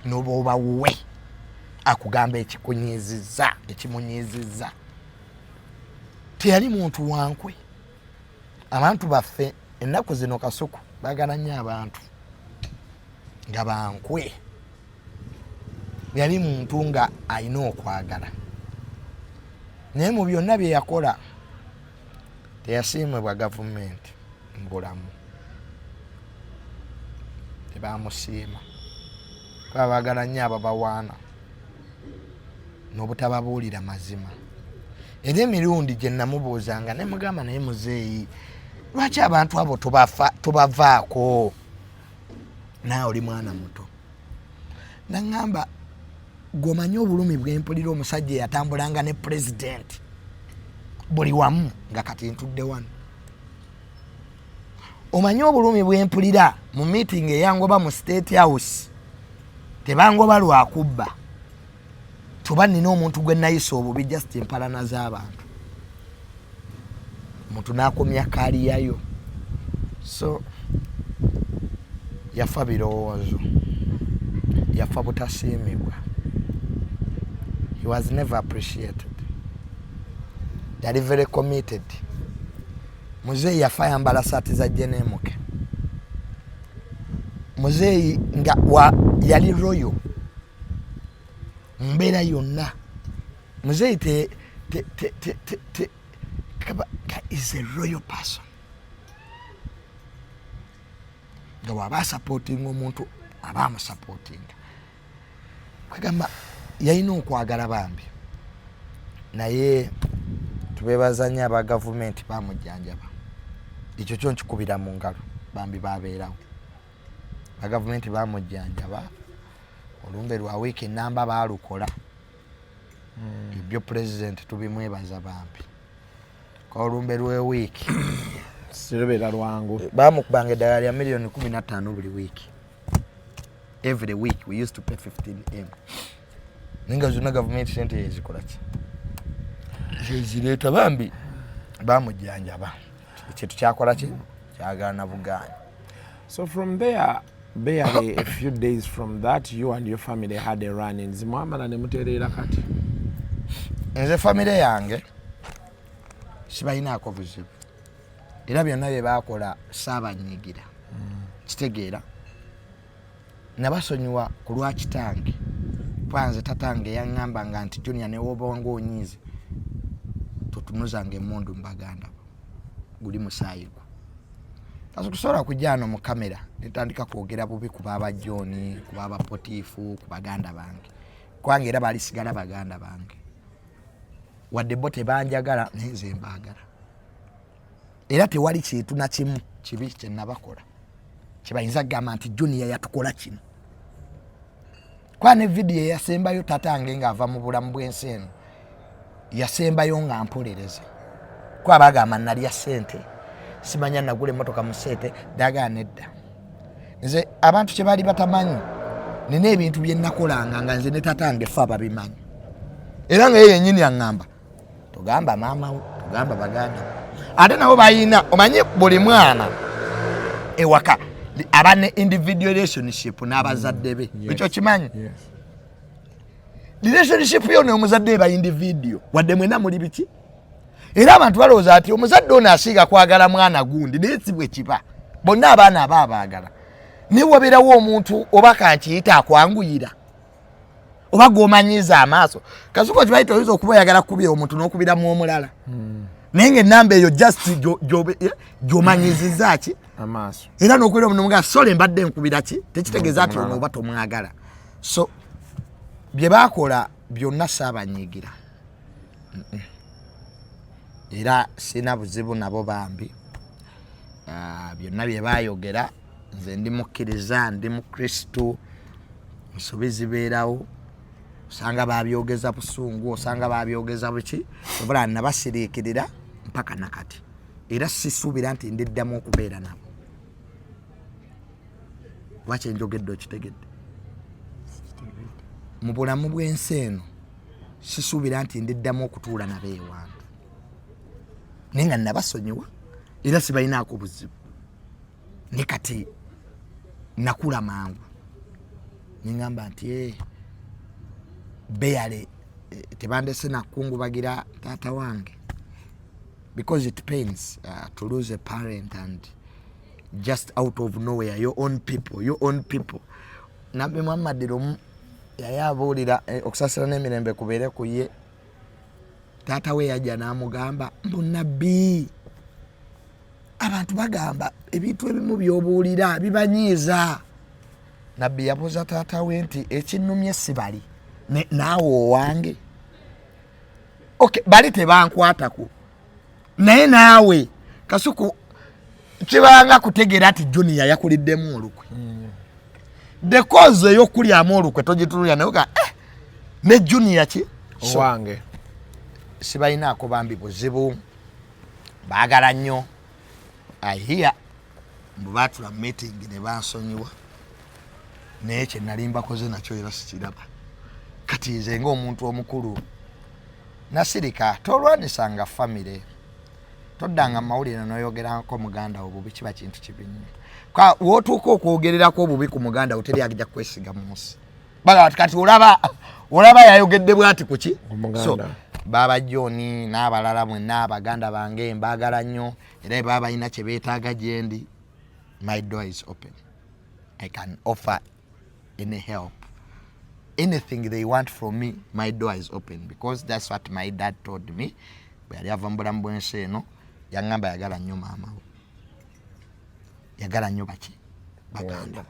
n'oba oba wuwe akugamba ekimunyiizizza. Teyali muntu wankwe. Abantu baffe ennaku zino kasuku baagala nnyo abantu nga bankwe. Yali muntu nga alina okwagala. Naye mu byonna bye yakola teyasiimibwa gavumenti mu bulamu. Tebamusiima. Kuba baagala nnyo ababawaana n'obutababuulira mazima. Era emirundi gye namubuuzanga ne mugamba naye muzeeyi lwaki abantu abo tubavaako? Naawe oli mwana muto. Naŋŋamba gwomanyi obulumi bw'empulira omusajja eyatambulanga ne pulezidenti buli wamu nga kati ntudde wano. Omanyi obulumi bw'empulira mu meeting eyangoba mu State House tebangoba lwakubba. Tuba nina omuntu gwe nayisa obubi just empalana z'abantu. Omuntu n'akomya kaaliyayo. So yafa birowoozo. Yafa butasiimibwa. He was never appreciated. Yali very committed. Muzeeyi yafa yambala saati za jenemuke. Muzeeyi nga yali royal. Mbeera yonna. Muzeeyi is a royal person. Nga waba supporting omuntu aba amusupporting. Kwegamba yalina okwagala bambi. Naye tubeebaza nnyo aba gavumenti bamujjanjaba. Ekyo kyo nkikubira mu ngalo bambi babeerawo. Aba gavumenti bamujjanjaba. Olumbe lwa wiiki namba baalukola. Ibyo president tubimwebaza bambi. Kwa olumbe lwe wiiki Sirubira lwangu. Bamukubanga eddagala lya million 15 buli wiiki. Every week we used to pay 15M. Ninga zonna government sente yezikola ki? Zireta bambi bamujjanjaba. Ekintu kyakola ki? Kyagaana bugaanyi. So from there, barely a few days from that, you and your family had a run-in. Zimwamala ne mutereera kati. Nze family yange sibalinaako buzibu. Era byonna bye baakola saabanyiigira. Kitegeera. Nabasonyiwa ku lwa kitange. Kwanze tatange yaŋŋambanga nti Junior ne woba ng'onyiize totunuzanga emmundu mu baganda guli musaayigo. Tasobola kujja wano mu kamera netandika kwogera bubi ku baaba John, ku baaba Potifu, ku baganda bange. Kwange era balisigala baganda bange. Wadde bo tebanjagala naye nze mbaagala. Era tewali kintu na kimu kibi kye nabakola kibayinza kugamba nti Junior yatukola kino. Kwa ne video yasembayo tatange ng'ava mu bulamu bw'ensi eno yasembayo nga mpolereza. Kwa bagamba nalya ssente simanya nagula emmotoka mu ssente daga nedda. Nze abantu kye baali batamanyi nina ebintu bye nakolanga nga nze ne tatange ffe ababimanyi. Era nga ye yennyini aŋŋamba tugamba maama wo tugamba baganda ate nabo bayina omanyi buli mwana ewaka aba ne individual relationship n'abazadde be. Ekyo kimanyi? Relationship yo n'omuzadde ba individual wadde mwena muli biki. Era abantu balowooza ati omuzadde ono asiiga kwagala mwana gundi naye si bwe kiba. Bonna abaana abaagala. Naye wabeerawo omuntu oba kankiyita akwanguyira oba gwomanyiza amaaso. Kasuko kibayita oyinza okuba oyagala kukubira omuntu n'okubiramu omulala. Naye ng'ennamba eyo just gy'omanyizizza ki amaaso. Era n'okubira omuntu nga sole mbadde nkubira ki tekitegeeza ati ono oba tomwagala. So bye baakola byonna saabanyiigira. Era sina buzibu nabo bambi. Byonna bye baayogera nze ndi mukkiriza ndi mu Kristo nsubizi beerawo. Osanga babyogeza busungu osanga babyogeza buki obula nabasiriikirira mpaka nakati. era sisuubira nti ndiddamu okubeera nabo. Lwaki enjogedde okitegedde? Mu bulamu bw'ensi eno sisuubira nti ndiddamu okutuula nabo ewange, naye nga nabasonyiwa era sibalinaako buzibu. Ne kati nakula mangu ningamba nti beyale tebandese nakungubagira taata wange, because it pains to lose a parent and just out of nowhere your own people. Nabi Muhammadiro yayabuulira okusasira n'emirembe kubeere ku ye. Taata we yajja n'amugamba mbu nabbi, abantu bagamba ebintu ebimu by'obuulira bibanyiiza. Nabbi yabuuza taata we nti ekinnumye sibali naawe owange? Okay, bali tebankwatako naye naawe Kasuku kibanga kutegeera ati Junior yakuliddemu olukwe. The cause ey'okulyamu olukwe togitulya naye ga ne Junior ki owange sibalinaako bambi buzibu, baagala nnyo. I hear mbu baatula meeting ne bansonyiwa, naye kye nali mbakoze nakyo era sikiraba. Kati nze ng'omuntu omukulu nasirika, tolwanisanga famire, toddanga mawulire n'oyogerako muganda wo bubi, kiba kintu kibi nnyo. Ka wootuuka okwogererako obubi ku muganda wo teri agijja kwesiga mu nsi. Baga kati olaba yayogedde bw'ati ku ki? So Baba Joni n'abalala mwenna abaganda bange mbaagala nnyo era baba balina kye beetaaga gye ndi. My door is open. I can offer any help. Anything they want from me, my door is open, because that's what my dad told me. Bwe yali ava mu bulamu bw'ensi eno yaŋŋamba yagala nnyo maama we, yagala nnyo baki baganda,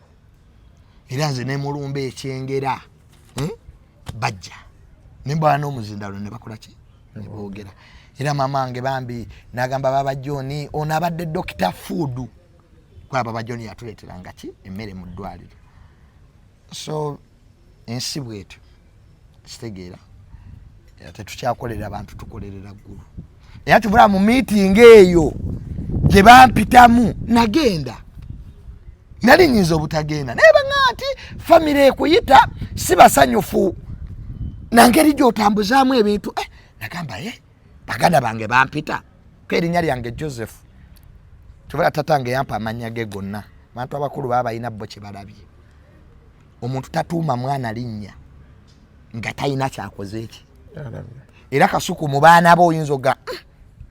era nze ne mulumba ekyengera bajja nemba n'omuzindalo ne bakola ki ne boogera. Era mama wange bambi n'agamba Baba Joni ono abadde Dr. Food, kwa Baba Joni yatuleeteranga ki emmere mu ddwaliro. So ensi bwetyo kitegeera tetukyakolera abantu, tukolerera ggulu. Era tubula mu meeting eyo gye bampitamu nagenda, nali nyinza obutagenda naye baŋŋaati famire ekuyita si basanyufu nangeri gy'otambuzaamu ebintu. Nagamba baganda bange bampita ko erinnya lyange Joseph, tubula tatange yampa amannya ge gonna. Abantu abakulu baba balina bo kye balabye. Omuntu tatuuma mwana linnya nga talina kyakoze eki. Era Kasuku mu baana bo oyinza oga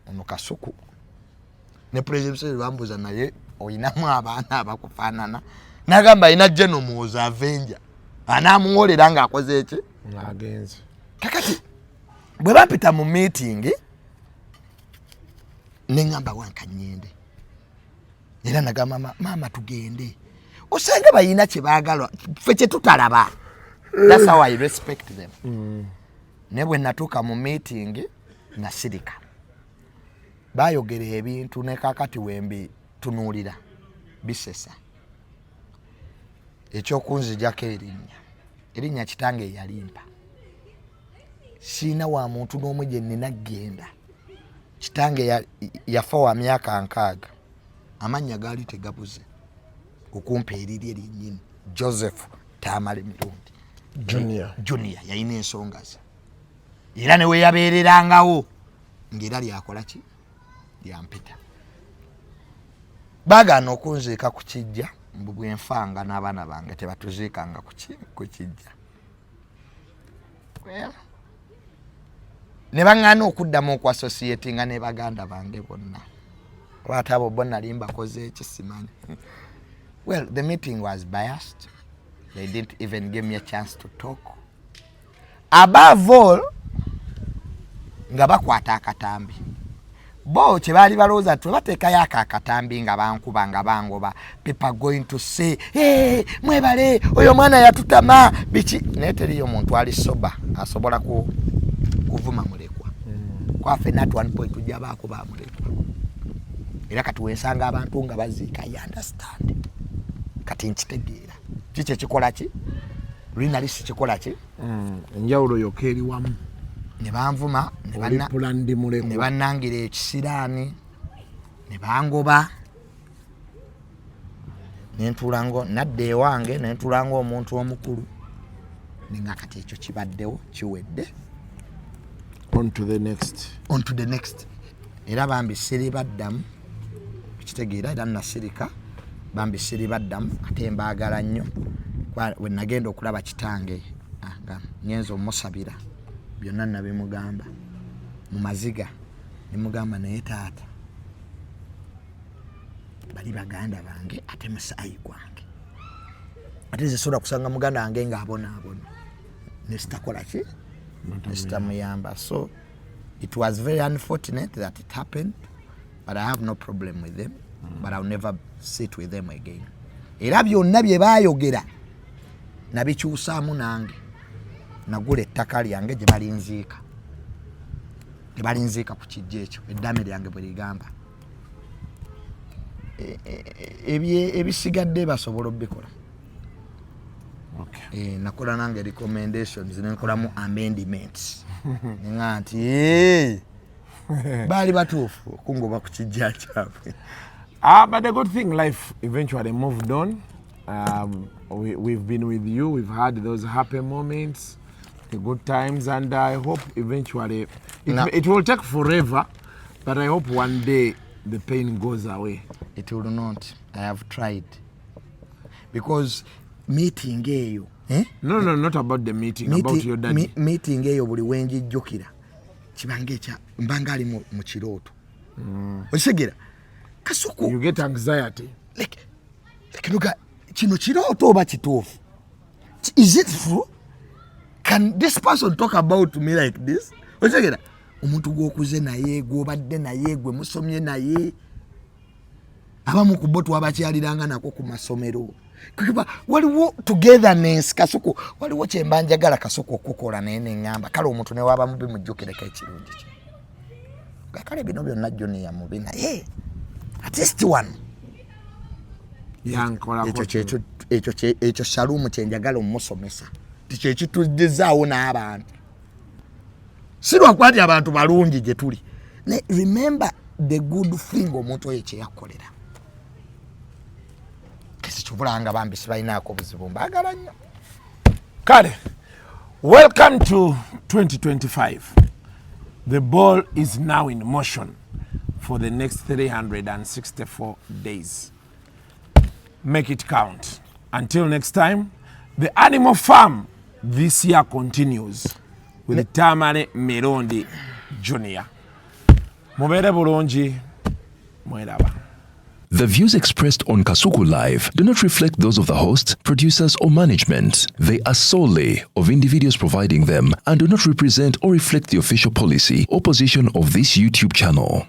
ono Kasuku ne president bambuza naye oyinamu abaana abakufaanana. Nagamba ina General Muza Avenger anaamuwolera ng'akoze eki ng'agenze. Kakati bwe bampita mu meeting ne ngamba wanka nyende, era nagamba mama tugende osanga bayina kye baagala ffe kye tutalaba. That's how I respect them. Ne bwe natuuka mu meeting nasirika, bayogera ebintu ne kakati wembi tunuulira bisesa. Ekyokunzijako erinnya kitange yalimpa, siina wa muntu n'omu gye nnina genda. Kitange yafa wa myaka 6, amannya gaali tegabuze okumpa erirye erinnyini Joseph Tamale Mirundi Junior yalina ensonga ze, era ne we yabeererangawo ng'era lyakola ki lyampita. Baagaana okunziika ku kijja, mbu bwenfanga n'abaana bange tebatuziikanga ku kijja. Ne baŋŋaana okuddamu okuassociatinga ne baganda bange bonna. Lwati abo bonna nali mbakoze eki simanyi. Well, the meeting was biased. They didn't even give me a chance to talk. Above all, nga bakwata akatambi. Bo kye baali balowooza nti bateekayo akatambi nga bankuba nga bangoba, people going to say, hey, mwebale oyo mwana yatutama biki. Naye teriyo muntu ali soba asobola kuvuma mulekwa. Kwaffe nat 1 point tujja baako bamulekwa. Era kati wensanga abantu nga baziika you understand. Kati nkitegeera kiki ekikola ki lulinali si kikola ki enjawulo yokka eri wamu. Ne banvuma ne bannangira ekisiraani ne bangoba nentulango nadde ewange nentulango omuntu omukulu ninga kati ekyo kibaddewo kiwedde on to the next era bambisiri baddamu ekitegeera era nasirika bambisiri baddamu ate mbaagala nnyo we nagenda okulaba kitange nga nyenzo musabira byonna nabimugamba mu maziga nimugamba naye taata bali baganda bange ate musaayi gwange ate zisobola kusanga muganda wange nga abona nesitakola ki nesitamuyamba. So it was very unfortunate that it happened, but I have no problem with them, but I'll never sit with them again. Era byonna bye baayogera nabikyusaamu nange nagula ettaka lyange gye balinziika ku kijja ekyo eddame lyange bwe ligamba ebisigadde basobola obikola. Okay. Nakola nange recommendations nenkolamu amendments nga nti baali batuufu okungoba ku kijja kyabwe. But the good thing, life eventually moved on. We've been with you. We've had those happy moments, the good times, and I hope eventually it will take forever, but I hope one day the pain goes away. It will not. I have tried. Because meeting eyo No, not about the meeting, about your daddy. Meeting eyo buli wenjijjukira kibange kya mbanga ali mu kirooto. Okitegeera kasuku You get anxiety. Like look, kino kirooto oba kituufu? Is it true? Can this person talk about me like this? Okitegeera omuntu gwokuze naye gwobadde naye gwe musomye naye abamu ku bo twabakyaliranga nako ku masomero. Kuba waliwo togetherness kasuku waliwo kyembanjagala kasuku okukola naye neŋŋamba kale omuntu ne waba mubi mujjukireko ekirungi kye gakale bino byonna jjoni ya mubi naye at least one ekyo shalumu kyenjagala omusomesa tikyekituddizaawo n'abantu si lwakwati abantu balungi gye tuli. Remember the good thing omuntu oyo kyeyakolera kisikyubulanga bambisi balinaako obuzibu mbaagala nnyo. Kale, welcome to 2025. The ball is now in motion for the next 364 days. Make it count. Until next time, the animal farm this year continues with Tamale Mirundi JR. Mubere bulungi, mweraba. The views expressed on Kasuku Live do not reflect those of the host, producers, or management. They are solely of individuals providing them and do not represent or reflect the official policy or position of this YouTube channel.